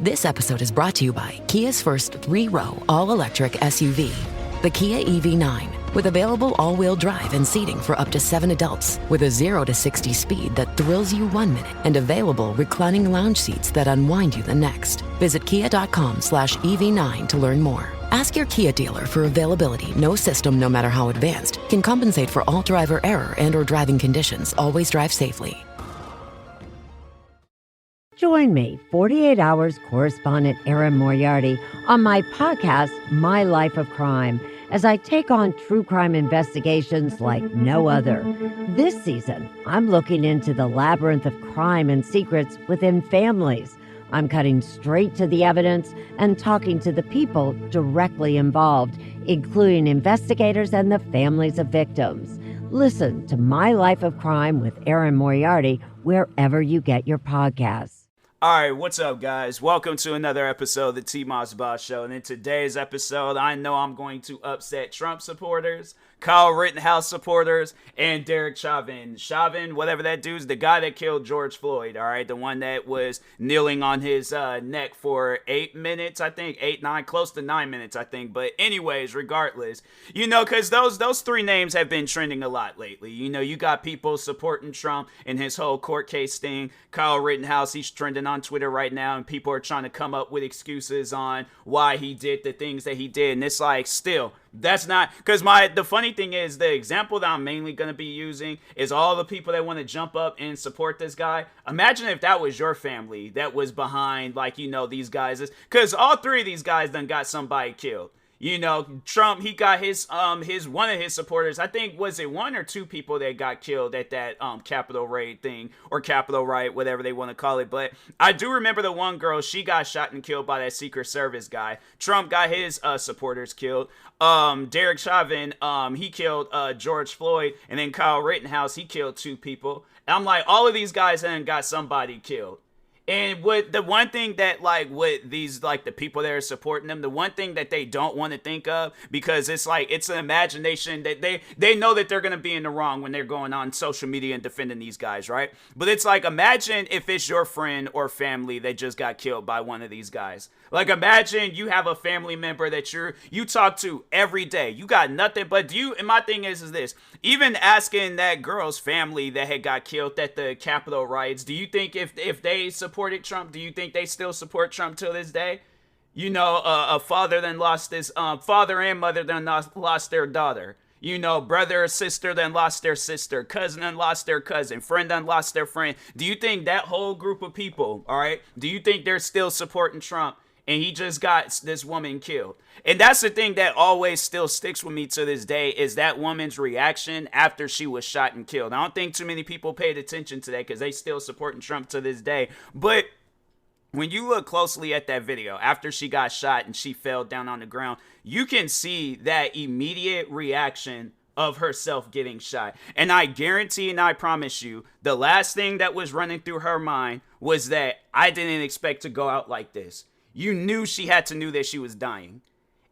This episode is brought to you by Kia's first 3-row all-electric SUV, the Kia EV9, with available all-wheel drive and seating for up to 7 adults, with a 0 to 60 speed that thrills you 1 minute, and available reclining lounge seats that unwind you the next. Visit kia.com/EV9 to learn more. Ask your Kia dealer for availability. No system, no matter how advanced, can compensate for all driver error and or driving conditions. Always drive safely. Join me, 48 Hours correspondent Erin Moriarty, on my podcast, My Life of Crime, as I take on true crime investigations like no other. This season, I'm looking into the labyrinth of crime and secrets within families. I'm cutting straight to the evidence and talking to the people directly involved, including investigators and the families of victims. Listen to My Life of Crime with Erin Moriarty wherever you get your podcasts. All right, what's up, guys? Welcome to another episode of the TMossBoss Show. And in today's episode, I know I'm going to upset Trump supporters, Kyle Rittenhouse supporters, and Derek Chavin. Chavin, whatever that dude's, the guy that killed George Floyd, all right? The one that was kneeling on his neck for 8 minutes, I think, 8, 9, close to 9 minutes, I think. But anyways, regardless, you know, because those three names have been trending a lot lately. You know, you got people supporting Trump in his whole court case thing. Kyle Rittenhouse, he's trending on Twitter right now, and people are trying to come up with excuses on why he did the things that he did. And it's like, still, that's not, because the funny thing is, the example that I'm mainly going to be using is all the people that want to jump up and support this guy. Imagine if that was your family that was behind, like, you know, these guys, because all three of these guys done got somebody killed. You know, Trump, he got his one of his supporters, I think, was it 1 or 2 people that got killed at that Capitol raid thing, or Capitol riot, whatever they want to call it. But I do remember the one girl, she got shot and killed by that Secret Service guy. Trump got his supporters killed. Derek Chavin, he killed George Floyd, and then Kyle Rittenhouse, he killed 2 people. And I'm like, all of these guys then got somebody killed. And what the one thing that, like, with these, like, the people that are supporting them, the one thing that they don't want to think of, because it's like, it's an imagination that they know that they're going to be in the wrong when they're going on social media and defending these guys, right? But it's like, imagine if it's your friend or family that just got killed by one of these guys. Like, imagine you have a family member that you talk to every day. You got nothing but and my thing is this, even asking that girl's family that had got killed at the Capitol riots, do you think if they supported Trump, do you think they still support Trump till this day? You know, a father then lost his father and mother then lost their daughter. You know, brother or sister then lost their sister, cousin then lost their cousin, friend then lost their friend. Do you think that whole group of people, all right, do you think they're still supporting Trump? And he just got this woman killed. And that's the thing that always still sticks with me to this day, is that woman's reaction after she was shot and killed. I don't think too many people paid attention to that because they still supporting Trump to this day. But when you look closely at that video, after she got shot and she fell down on the ground, you can see that immediate reaction of herself getting shot. And I guarantee and I promise you, the last thing that was running through her mind was that I didn't expect to go out like this. You knew she had to know that she was dying.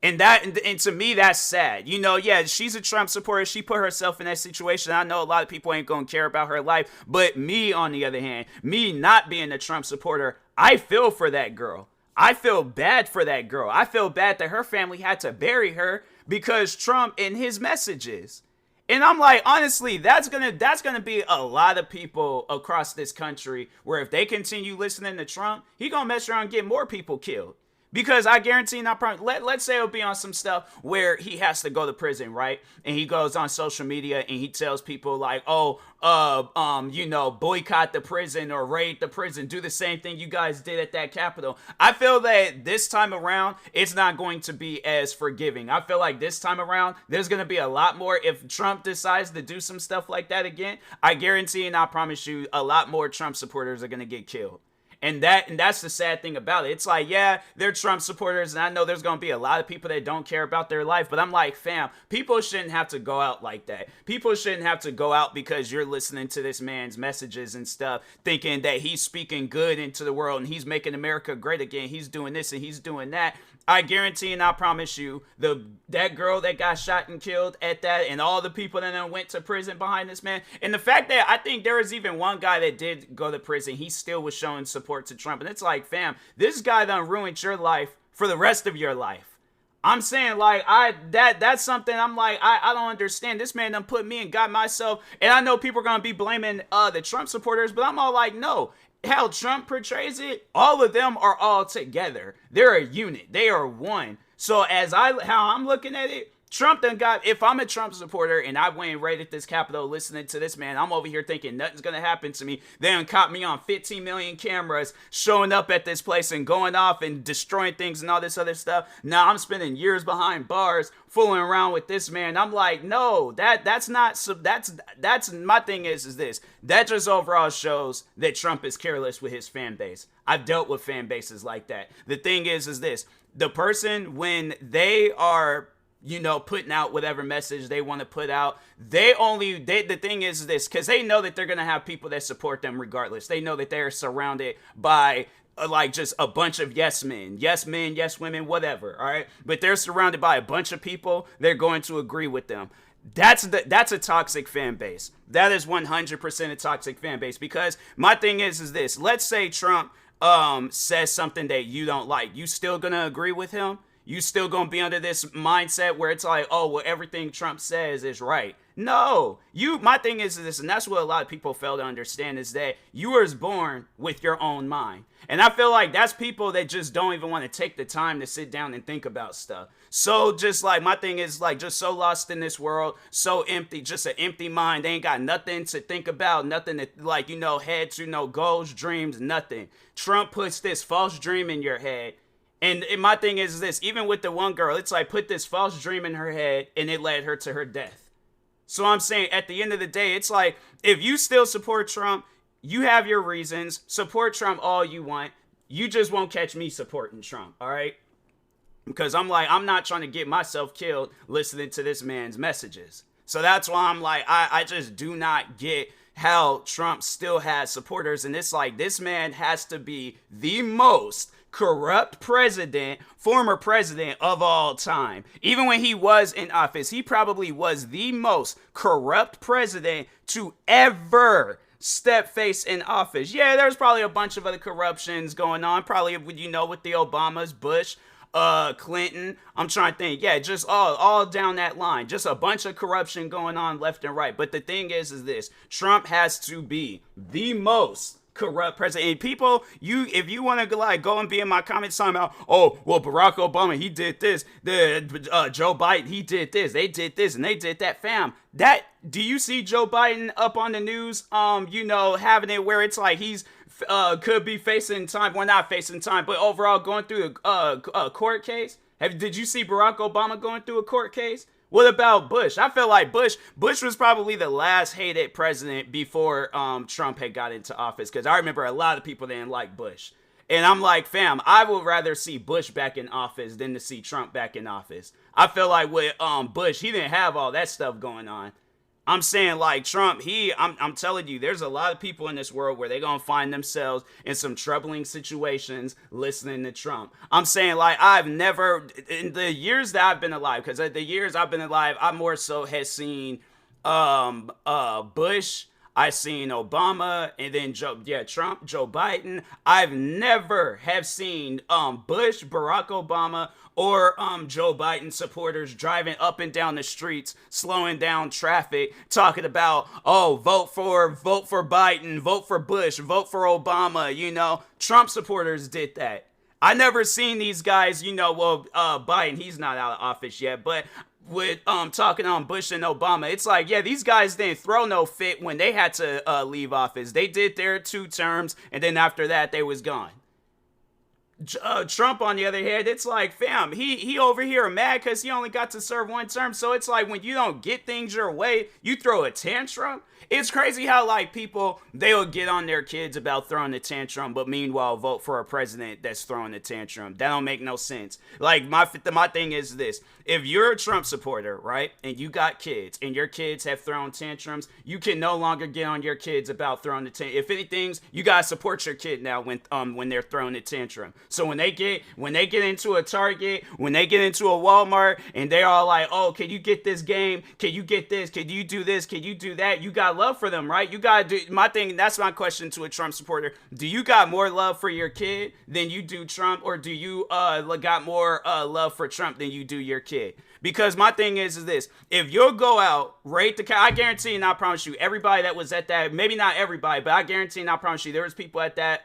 And to me, that's sad. You know, yeah, she's a Trump supporter. She put herself in that situation. I know a lot of people ain't going to care about her life. But me, on the other hand, me not being a Trump supporter, I feel for that girl. I feel bad for that girl. I feel bad that her family had to bury her because Trump and his messages. And I'm like, honestly, that's gonna be a lot of people across this country where if they continue listening to Trump, he gonna mess around and get more people killed. Because I guarantee, let's say it'll be on some stuff where he has to go to prison, right? And he goes on social media and he tells people like, you know, boycott the prison or raid the prison, do the same thing you guys did at that Capitol. I feel that this time around, it's not going to be as forgiving. I feel like this time around, there's going to be a lot more. If Trump decides to do some stuff like that again, I guarantee and I promise you, a lot more Trump supporters are going to get killed. And that's the sad thing about it. It's like, yeah, they're Trump supporters, and I know there's going to be a lot of people that don't care about their life, but I'm like, fam, people shouldn't have to go out like that. People shouldn't have to go out because you're listening to this man's messages and stuff, thinking that he's speaking good into the world and he's making America great again. He's doing this and he's doing that. I guarantee and I promise you, that girl that got shot and killed at that, and all the people that then went to prison behind this man, and the fact that I think there was even one guy that did go to prison, he still was showing support support to Trump. And it's like, fam, this guy done ruined your life for the rest of your life. I'm saying, like, that's something I'm like, I don't understand. This man done put me and got myself, and I know people are going to be blaming the Trump supporters, but I'm all like, no. How Trump portrays it, all of them are all together. They're a unit. They are one. So how I'm looking at it, Trump done got, if I'm a Trump supporter and I went and raided this Capitol listening to this man, I'm over here thinking nothing's going to happen to me. They done caught me on 15 million cameras showing up at this place and going off and destroying things and all this other stuff. Now I'm spending years behind bars fooling around with this man. I'm like, no, that's my thing is this. That just overall shows that Trump is careless with his fan base. I've dealt with fan bases like that. The thing is this. The person, when they are putting out whatever message they want to put out, the thing is this, because they know that they're going to have people that support them regardless. They know that they're surrounded by like just a bunch of yes men, yes women, whatever, all right? But they're surrounded by a bunch of people. They're going to agree with them. That's a toxic fan base. That is 100% a toxic fan base, because my thing is this. Let's say Trump says something that you don't like. You still going to agree with him? You still gonna be under this mindset where it's like, oh, well, everything Trump says is right. No, my thing is this, and that's what a lot of people fail to understand, is that you were born with your own mind. And I feel like that's people that just don't even want to take the time to sit down and think about stuff. So just like, my thing is like, just so lost in this world, so empty, just an empty mind. They ain't got nothing to think about, nothing to like, head to, no goals, dreams, nothing. Trump puts this false dream in your head. And my thing is this, even with the one girl, it's like put this false dream in her head and it led her to her death. So I'm saying at the end of the day, it's like, if you still support Trump, you have your reasons, support Trump all you want. You just won't catch me supporting Trump, all right? Because I'm like, I'm not trying to get myself killed listening to this man's messages. So that's why I'm like, I just do not get how Trump still has supporters. And it's like, this man has to be the most corrupt former president of all time. Even when he was in office, he probably was the most corrupt president to ever step face in office. Yeah, there's probably a bunch of other corruptions going on, probably with the Obamas, Bush, Clinton. I'm trying to think. Yeah, just all down that line. Just a bunch of corruption going on left and right. But the thing is this, Trump has to be the most corrupt president. And people, if you want to like go and be in my comments talking about, oh, well, Barack Obama, he did this, Joe Biden, he did this, they did this and they did that, fam. Do you see Joe Biden up on the news, having it where it's like he's could be facing time, well, not facing time, but overall going through a court case? Did you see Barack Obama going through a court case? What about Bush? I feel like Bush was probably the last hated president before Trump had got into office, because I remember a lot of people didn't like Bush. And I'm like, fam, I would rather see Bush back in office than to see Trump back in office. I feel like with Bush, he didn't have all that stuff going on. I'm saying like Trump, I'm telling you, there's a lot of people in this world where they're going to find themselves in some troubling situations listening to Trump. I'm saying like I've never, in the years that I've been alive, because the years I've been alive, I more so has seen Bush, I seen Obama, and then Trump, Joe Biden. I've never have seen Bush, Barack Obama, or Joe Biden supporters driving up and down the streets, slowing down traffic, talking about, oh, vote for Biden, vote for Bush, vote for Obama. Trump supporters did that. I never seen these guys, Biden, he's not out of office yet, but with talking on Bush and Obama, it's like, yeah, these guys didn't throw no fit when they had to leave office. They did their 2 terms, and then after that, they was gone. Trump, on the other hand, it's like, fam, he over here mad because he only got to serve 1 term. So it's like, when you don't get things your way, you throw a tantrum. It's crazy how like people, they'll get on their kids about throwing a tantrum, but meanwhile vote for a president that's throwing a tantrum. That don't make no sense. Like my thing is this: if you're a Trump supporter, right, and you got kids, and your kids have thrown tantrums, you can no longer get on your kids about throwing the tantrum. If anything, you gotta support your kid now when they're throwing a tantrum. So when they get into a Target, when they get into a Walmart, and they're all like, oh, can you get this game? Can you get this? Can you do this? Can you do that? You got love for them, right? You got to do my thing. That's my question to a Trump supporter. Do you got more love for your kid than you do Trump, or do you got more love for Trump than you do your kid? Because my thing is this: if you'll go out, rate the I guarantee and I promise you, everybody that was at that, maybe not everybody, but I guarantee and I promise you, there was people at that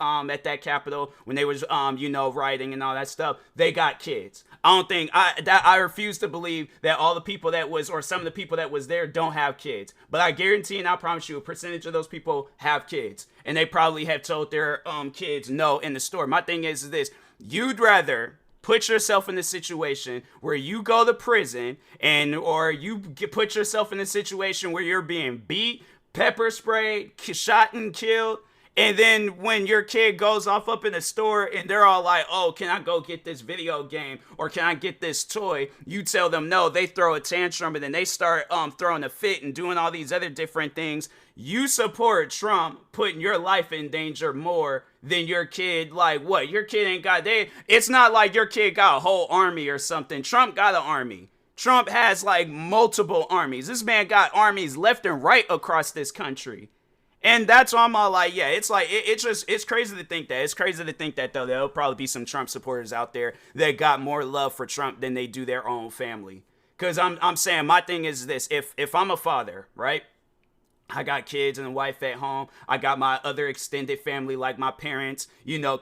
Capitol when they was rioting and all that stuff. They got kids. I don't think I refuse to believe that all the people that was, or some of the people that was there, don't have kids. But I guarantee and I promise you, a percentage of those people have kids, and they probably have told their kids no in the store. My thing is this: you'd rather put yourself in a situation where you go to prison, or you put yourself in a situation where you're being beat, pepper sprayed, shot and killed, and then when your kid goes off up in the store and they're all like, oh, can I go get this video game, or can I get this toy? You tell them no, they throw a tantrum, and then they start throwing a fit and doing all these other different things. You support Trump putting your life in danger more than your kid. Like, what? Your kid ain't got, it's not like your kid got a whole army or something. Trump got an army. Trump has like multiple armies. This man got armies left and right across this country. And that's why I'm all like, yeah, it's like, it's crazy to think that. It's crazy to think that, though, there'll probably be some Trump supporters out there that got more love for Trump than they do their own family. Because I'm saying, my thing is this: if I'm a father, right? I got kids and a wife at home. I got my other extended family, like my parents,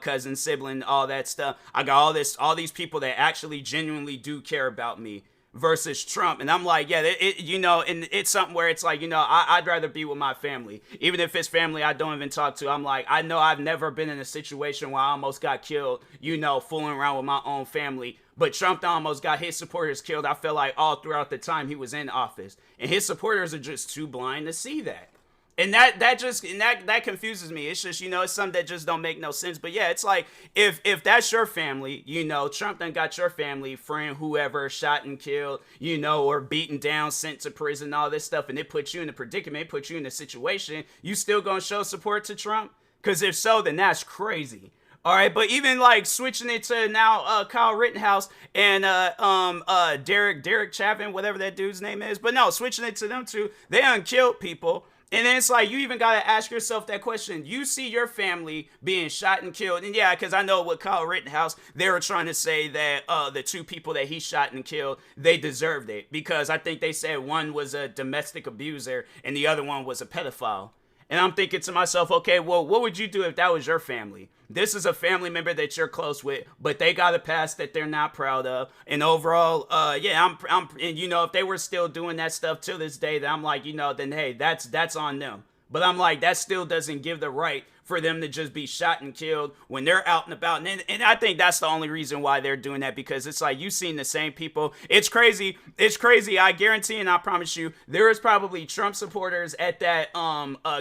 cousins, sibling, all that stuff. I got all these people that actually genuinely do care about me, versus Trump. And I'm like, yeah, and it's something where it's like, I'd rather be with my family. Even if it's family I don't even talk to, I'm like, I know I've never been in a situation where I almost got killed, fooling around with my own family. But Trump almost got his supporters killed, I feel like, all throughout the time he was in office. And his supporters are just too blind to see that. And that confuses me. It's just, it's something that just don't make no sense. But yeah, it's like, if that's your family, Trump done got your family, friend, whoever, shot and killed, or beaten down, sent to prison, all this stuff, and it puts you in a predicament, it puts you in a situation, you still gonna show support to Trump? Because if so, then that's crazy. All right, but even like switching it to now Kyle Rittenhouse and Derek Chavin, whatever that dude's name is. But no, switching it to them two, they done killed people. And then it's like, you even got to ask yourself that question. You see your family being shot and killed. And yeah, because I know with Kyle Rittenhouse, they were trying to say that the two people that he shot and killed, they deserved it. Because I think they said one was a domestic abuser and the other one was a pedophile. And I'm thinking to myself, okay, well, what would you do if that was your family? This is a family member that you're close with, but they got a past that they're not proud of. And overall, and if they were still doing that stuff till this day, then I'm like, then hey, that's on them. But I'm like, that still doesn't give the right for them to just be shot and killed when they're out and about. And I think that's the only reason why they're doing that, because it's like, you've seen the same people. It's crazy. It's crazy. I guarantee and I promise you, there is probably Trump supporters at that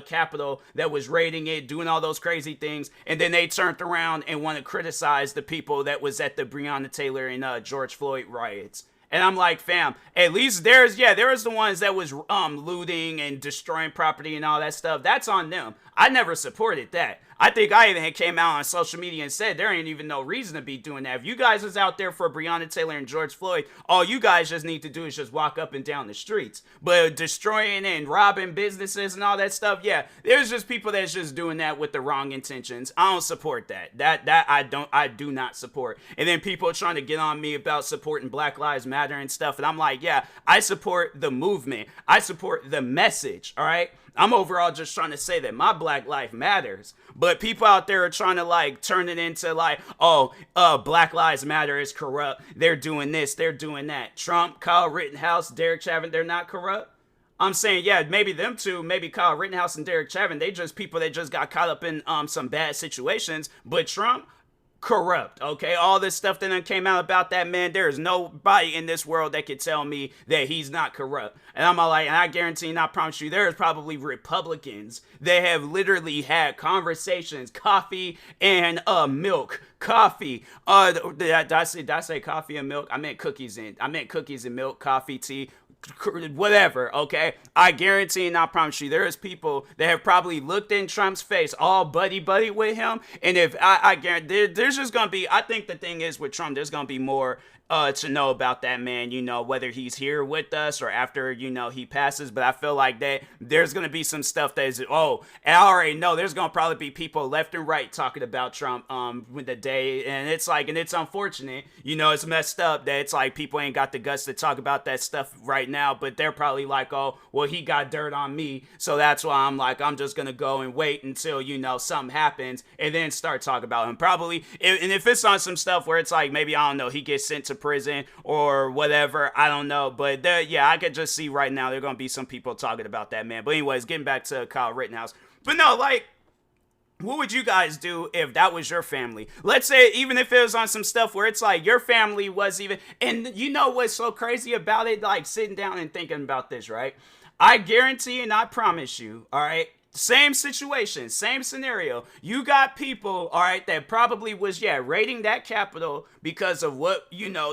Capitol that was raiding it, doing all those crazy things. And then they turned around and want to criticize the people that was at the Breonna Taylor and George Floyd riots. And I'm like, fam, at least there was the ones that was looting and destroying property and all that stuff. That's on them. I never supported that. I think I even came out on social media and said there ain't even no reason to be doing that. If you guys was out there for Breonna Taylor and George Floyd, all you guys just need to do is just walk up and down the streets. But destroying and robbing businesses and all that stuff, yeah, there's just people that's just doing that with the wrong intentions. I don't support that. That I do not support. And then people trying to get on me about supporting Black Lives Matter and stuff. And I'm like, yeah, I support the movement. I support the message, all right? I'm overall just trying to say that my Black life matters. But people out there are trying to like turn it into like, Black Lives Matter is corrupt. They're doing this, they're doing that. Trump, Kyle Rittenhouse, Derek Chavin, they're not corrupt. I'm saying, yeah, maybe them two, maybe Kyle Rittenhouse and Derek Chavin, they just people that just got caught up in some bad situations. But Trump, corrupt, okay? All this stuff that came out about that man, there is nobody in this world that could tell me that he's not corrupt. And I'm all like, and I guarantee and I promise you, there's probably Republicans that have literally had conversations, coffee and milk. Coffee. Did I say coffee and milk? I meant cookies and milk, coffee, tea. whatever, okay? I guarantee and I promise you, there is people that have probably looked in Trump's face, all buddy with him, and if I guarantee, there's just gonna be, I think the thing is with Trump, there's gonna be more to know about that man, whether he's here with us or after, he passes. But I feel like that there's going to be some stuff that is, and I already know there's going to probably be people left and right talking about Trump with the day. And it's like, and it's unfortunate, it's messed up that it's like people ain't got the guts to talk about that stuff right now. But they're probably like, oh, well, he got dirt on me. So that's why I'm like, I'm just going to go and wait until, something happens and then start talking about him. Probably, and if it's on some stuff where it's like, maybe, I don't know, he gets sent to prison or whatever, I don't know, but I could just see right now there are gonna be some people talking about that man. But anyways, getting back to Kyle Rittenhouse, but no, like, what would you guys do if that was your family? Let's say even if it was on some stuff where it's like your family was even, and what's so crazy about it, like sitting down and thinking about this, right? I guarantee and I promise you, all right, same situation, same scenario. You got people, all right, that probably was, raiding that Capitol because of what,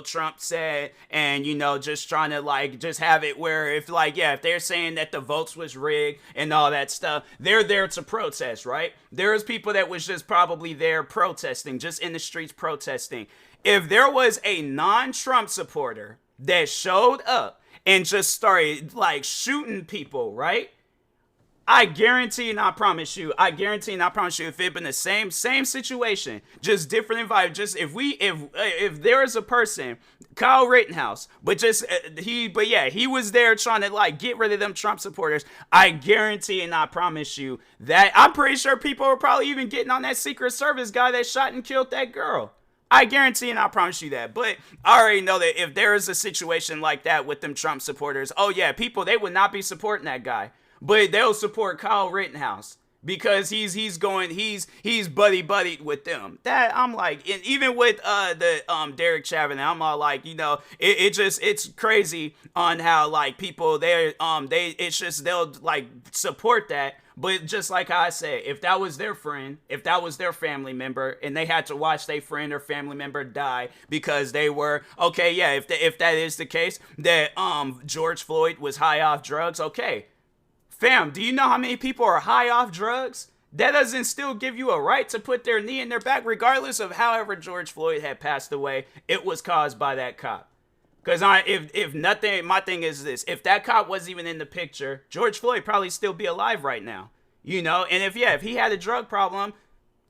Trump said and, just trying to, like, just have it where if, like, if they're saying that the votes was rigged and all that stuff, they're there to protest, right? There's people that was just probably there protesting, just in the streets protesting. If there was a non-Trump supporter that showed up and just started, like, shooting people, right? I guarantee and I promise you, if it had been the same situation, just different environment, just if there is a person, Kyle Rittenhouse, he was there trying to like get rid of them Trump supporters. I guarantee and I promise you that I'm pretty sure people were probably even getting on that Secret Service guy that shot and killed that girl. I guarantee and I promise you that. But I already know that if there is a situation like that with them Trump supporters, people, they would not be supporting that guy. But they'll support Kyle Rittenhouse because he's buddy with them. That I'm like, and even with the Derek Chavin, I'm all like, it's crazy on how like people they'll like support that. But just like I said, if that was their friend, if that was their family member, and they had to watch their friend or family member die because they were if that is the case that George Floyd was high off drugs, okay. Fam, do you know how many people are high off drugs? That doesn't still give you a right to put their knee in their back, regardless of however George Floyd had passed away. It was caused by that cop. Because if nothing, my thing is this: if that cop wasn't even in the picture, George Floyd probably still be alive right now. And if he had a drug problem,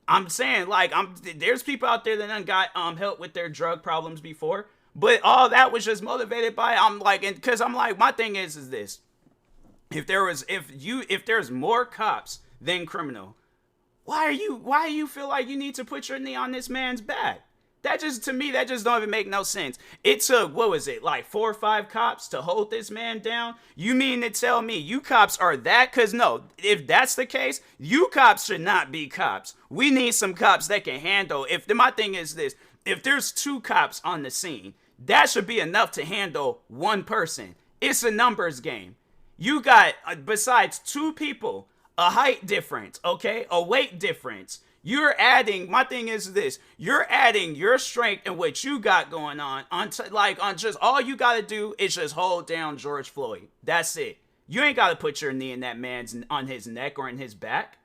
I'm saying like there's people out there that done got help with their drug problems before, but all that was just motivated by because my thing is this. If there's more cops than criminal, why you feel like you need to put your knee on this man's back? To me, that just don't even make no sense. It took, what was it, like 4 or 5 cops to hold this man down? You mean to tell me you cops are that? Because no, if that's the case, you cops should not be cops. We need some cops that can handle, my thing is this, if there's 2 cops on the scene, that should be enough to handle one person. It's a numbers game. You got, besides 2 people, a height difference, okay? A weight difference. You're adding, my thing is this, you're adding your strength and what you got going on just all you got to do is just hold down George Floyd. That's it. You ain't got to put your knee in that man's, on his neck or in his back.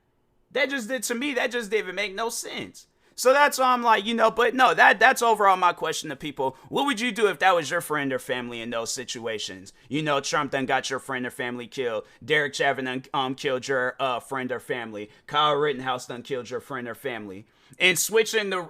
To me, that just didn't make no sense. So that's why I'm like, but no, that's overall my question to people. What would you do if that was your friend or family in those situations? Trump done got your friend or family killed. Derek Chavin done killed your friend or family. Kyle Rittenhouse done killed your friend or family. And switching the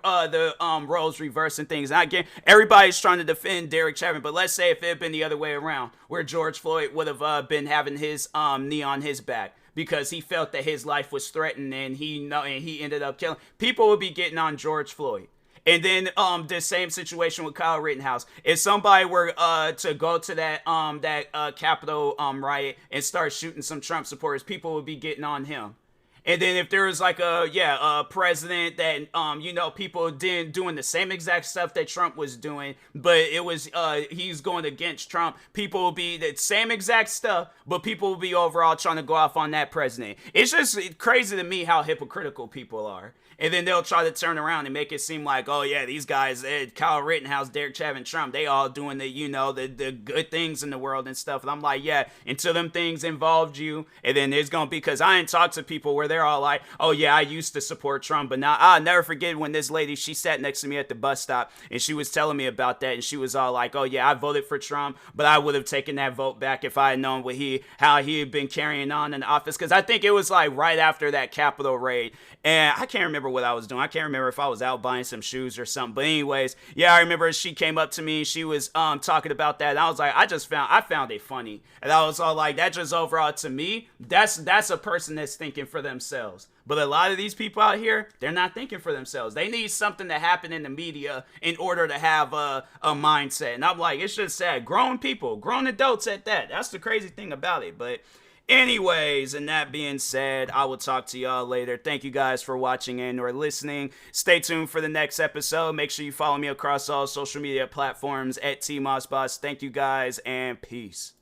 roles, reversing things. And again, everybody's trying to defend Derek Chavin, but let's say if it had been the other way around, where George Floyd would have been having his knee on his back, because he felt that his life was threatened and he ended up killing. People would be getting on George Floyd. And then the same situation with Kyle Rittenhouse. If somebody were to go to that Capitol riot and start shooting some Trump supporters, people would be getting on him. And then if there was like a president that people didn't doing the same exact stuff that Trump was doing, but it was he's going against Trump, people will be the same exact stuff, but people will be overall trying to go off on that president. It's just crazy to me how hypocritical people are. And then they'll try to turn around and make it seem like, oh yeah, these guys, Kyle Rittenhouse, Derek Chavin, Trump, they all doing the good things in the world and stuff. And I'm like, yeah, until them things involved you. And then there's going to be, because I ain't talked to people where they're all like, oh yeah, I used to support Trump, but now I'll never forget when this lady, she sat next to me at the bus stop and she was telling me about that. And she was all like, oh yeah, I voted for Trump, but I would have taken that vote back if I had known how he had been carrying on in the office. Because I think it was like right after that Capitol raid. And I can't remember what I was doing. I can't remember if I was out buying some shoes or something. But anyways, yeah, I remember she came up to me and she was talking about that. And I was like, I found it funny. And I was all like, that just overall to me, that's a person that's thinking for themselves. But a lot of these people out here, they're not thinking for themselves. They need something to happen in the media in order to have a mindset. And I'm like, it's just sad. Grown people, grown adults at that. That's the crazy thing about it. But anyways, and that being said, I will talk to y'all later. Thank you guys for watching and or listening. Stay tuned for the next episode. Make sure you follow me across all social media platforms at TMossBoss. Thank you guys and peace.